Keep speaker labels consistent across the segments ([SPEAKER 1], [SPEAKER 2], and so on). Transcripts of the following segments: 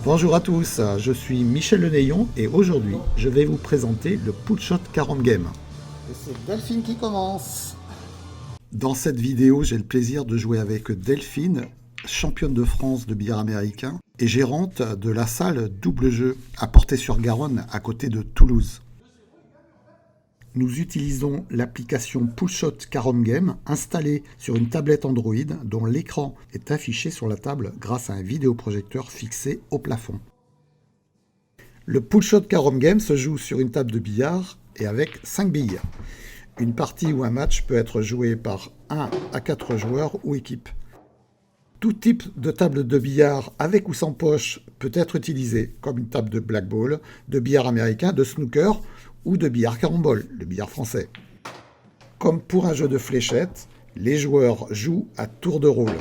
[SPEAKER 1] Bonjour à tous, je suis Michel Lenayon et aujourd'hui je vais vous présenter le Pullshot Carom Game.
[SPEAKER 2] Et c'est Delphine qui commence.
[SPEAKER 1] Dans cette vidéo, j'ai le plaisir de jouer avec Delphine, championne de France de billard américain et gérante de la salle Double Jeu à Portet-sur-Garonne à côté de Toulouse. Nous utilisons l'application Pullshot Carom Game installée sur une tablette Android dont l'écran est affiché sur la table grâce à un vidéoprojecteur fixé au plafond. Le Pullshot Carom Game se joue sur une table de billard et avec 5 billes. Une partie ou un match peut être joué par 1 à 4 joueurs ou équipes. Tout type de table de billard avec ou sans poche peut être utilisé, comme une table de blackball, de billard américain, de snooker ou de billard carambole, le billard français. Comme pour un jeu de fléchettes, les joueurs jouent à tour de rôle.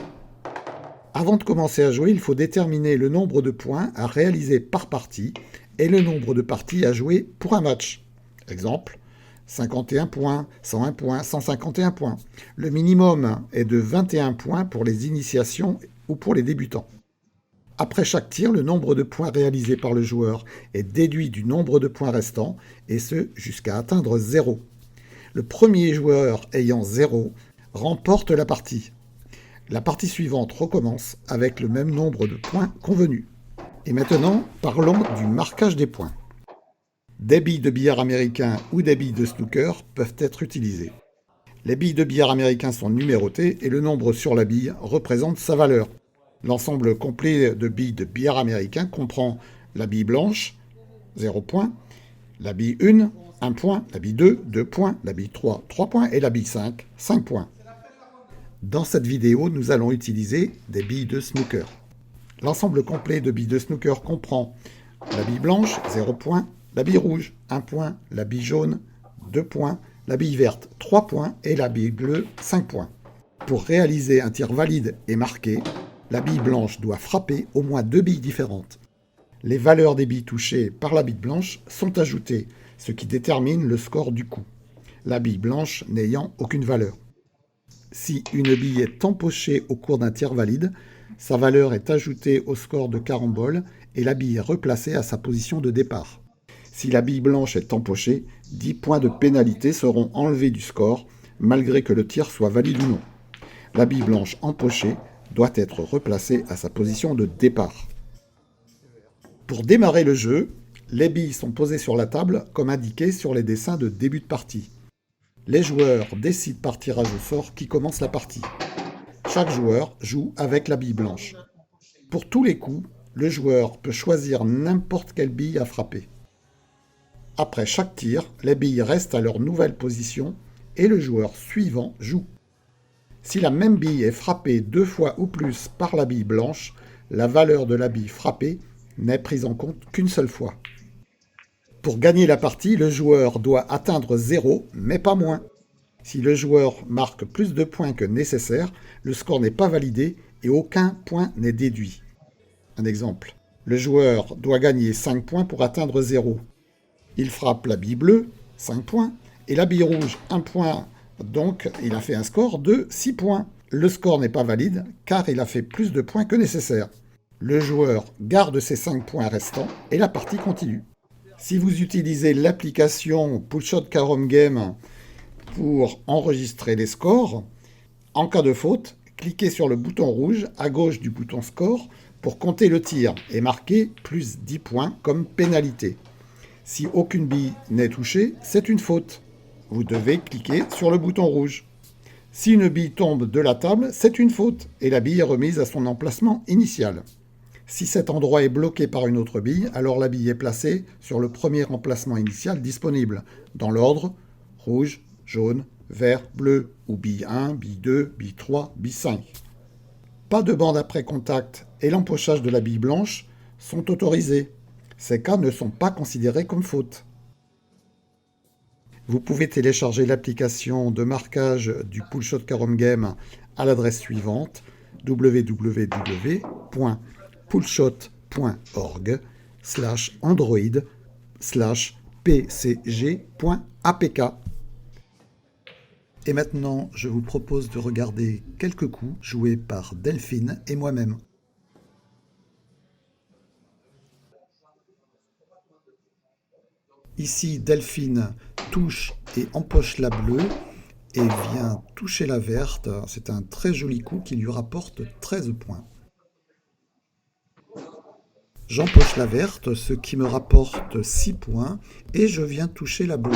[SPEAKER 1] Avant de commencer à jouer, il faut déterminer le nombre de points à réaliser par partie et le nombre de parties à jouer pour un match. Exemple, 51 points, 101 points, 151 points. Le minimum est de 21 points pour les initiations ou pour les débutants. Après chaque tir, le nombre de points réalisés par le joueur est déduit du nombre de points restants, et ce jusqu'à atteindre 0. Le premier joueur ayant 0 remporte la partie. La partie suivante recommence avec le même nombre de points convenus. Et maintenant, parlons du marquage des points. Des billes de billard américain ou des billes de snooker peuvent être utilisées. Les billes de billard américain sont numérotées et le nombre sur la bille représente sa valeur. L'ensemble complet de billes de billard américain comprend la bille blanche, 0 points, la bille 1, 1 point, la bille 2, 2 points, la bille 3, 3 points et la bille 5, 5 points. Dans cette vidéo, nous allons utiliser des billes de snooker. L'ensemble complet de billes de snooker comprend la bille blanche, 0 points, la bille rouge, 1 point, la bille jaune, 2 points, la bille verte, 3 points et la bille bleue, 5 points. Pour réaliser un tir valide et marqué, la bille blanche doit frapper au moins 2 billes différentes. Les valeurs des billes touchées par la bille blanche sont ajoutées, ce qui détermine le score du coup, la bille blanche n'ayant aucune valeur. Si une bille est empochée au cours d'un tir valide, sa valeur est ajoutée au score de carambole et la bille est replacée à sa position de départ. Si la bille blanche est empochée, 10 points de pénalité seront enlevés du score, malgré que le tir soit valide ou non. La bille blanche empochée doit être replacée à sa position de départ. Pour démarrer le jeu, les billes sont posées sur la table comme indiqué sur les dessins de début de partie. Les joueurs décident par tirage au sort qui commence la partie. Chaque joueur joue avec la bille blanche. Pour tous les coups, le joueur peut choisir n'importe quelle bille à frapper. Après chaque tir, les billes restent à leur nouvelle position et le joueur suivant joue. Si la même bille est frappée 2 fois ou plus par la bille blanche, la valeur de la bille frappée n'est prise en compte qu'une seule fois. Pour gagner la partie, le joueur doit atteindre 0, mais pas moins. Si le joueur marque plus de points que nécessaire, le score n'est pas validé et aucun point n'est déduit. Un exemple. Le joueur doit gagner 5 points pour atteindre 0. Il frappe la bille bleue, 5 points, et la bille rouge, 1 point. Donc, il a fait un score de 6 points. Le score n'est pas valide, car il a fait plus de points que nécessaire. Le joueur garde ses 5 points restants, et la partie continue. Si vous utilisez l'application Pullshot Carom Game pour enregistrer les scores, en cas de faute, cliquez sur le bouton rouge à gauche du bouton score pour compter le tir et marquer plus 10 points comme pénalité. Si aucune bille n'est touchée, c'est une faute. Vous devez cliquer sur le bouton rouge. Si une bille tombe de la table, c'est une faute et la bille est remise à son emplacement initial. Si cet endroit est bloqué par une autre bille, alors la bille est placée sur le premier emplacement initial disponible, dans l'ordre rouge, jaune, vert, bleu, ou bille 1, bille 2, bille 3, bille 5. Pas de bande après contact et l'empochage de la bille blanche sont autorisés. Ces cas ne sont pas considérés comme faute. Vous pouvez télécharger l'application de marquage du Pullshot Carom Game à l'adresse suivante www.pullshot.org/android/pcg.apk. Et maintenant, je vous propose de regarder quelques coups joués par Delphine et moi-même. Ici, Delphine touche et empoche la bleue et vient toucher la verte. C'est un très joli coup qui lui rapporte 13 points. J'empoche la verte, ce qui me rapporte 6 points, et je viens toucher la bleue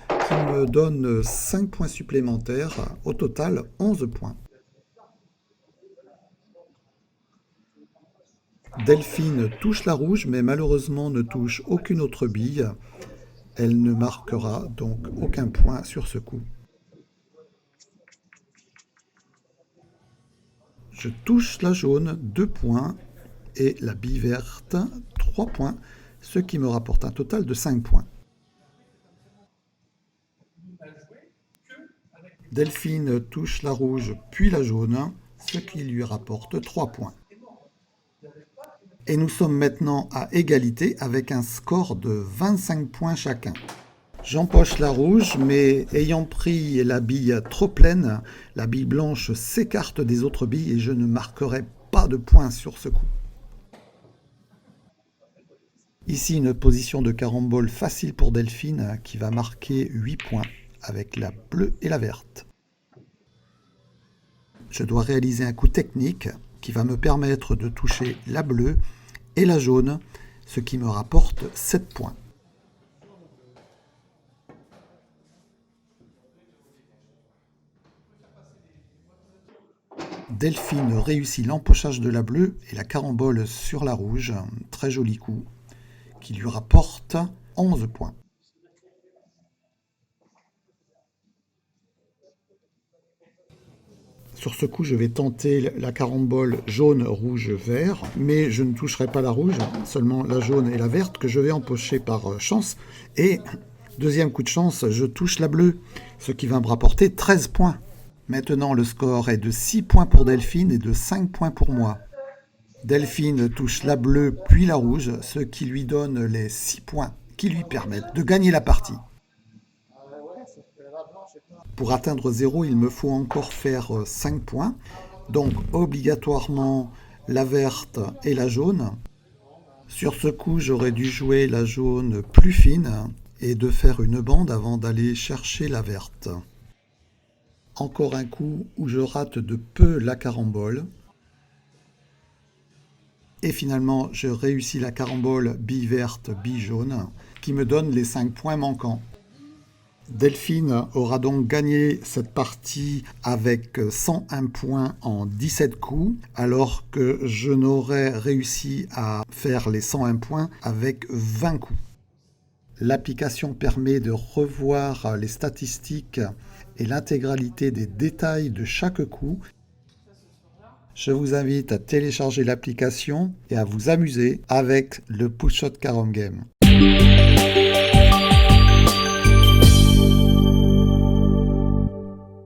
[SPEAKER 1] qui me donne 5 points supplémentaires, au total 11 points. Delphine touche la rouge, mais malheureusement ne touche aucune autre bille. Elle ne marquera donc aucun point sur ce coup. Je touche la jaune, 2 points, et la bille verte, 3 points, ce qui me rapporte un total de 5 points. Delphine touche la rouge, puis la jaune, ce qui lui rapporte 3 points. Et nous sommes maintenant à égalité avec un score de 25 points chacun. J'empoche la rouge, mais ayant pris la bille trop pleine, la bille blanche s'écarte des autres billes et je ne marquerai pas de points sur ce coup. Ici, une position de carambole facile pour Delphine qui va marquer 8 points avec la bleue et la verte. Je dois réaliser un coup technique qui va me permettre de toucher la bleue et la jaune, ce qui me rapporte 7 points. Delphine réussit l'empochage de la bleue et la carambole sur la rouge, un très joli coup, qui lui rapporte 11 points. Sur ce coup, je vais tenter la carambole jaune, rouge, vert, mais je ne toucherai pas la rouge, seulement la jaune et la verte que je vais empocher par chance. Et deuxième coup de chance, je touche la bleue, ce qui va me rapporter 13 points. Maintenant, le score est de 6 points pour Delphine et de 5 points pour moi. Delphine touche la bleue puis la rouge, ce qui lui donne les 6 points qui lui permettent de gagner la partie. Pour atteindre 0, il me faut encore faire 5 points, donc obligatoirement la verte et la jaune. Sur ce coup, j'aurais dû jouer la jaune plus fine et de faire une bande avant d'aller chercher la verte. Encore un coup où je rate de peu la carambole. Et finalement, je réussis la carambole bille verte, bille jaune, qui me donne les 5 points manquants. Delphine aura donc gagné cette partie avec 101 points en 17 coups, alors que je n'aurais réussi à faire les 101 points avec 20 coups. L'application permet de revoir les statistiques et l'intégralité des détails de chaque coup. Je vous invite à télécharger l'application et à vous amuser avec le Push Shot Carom Game.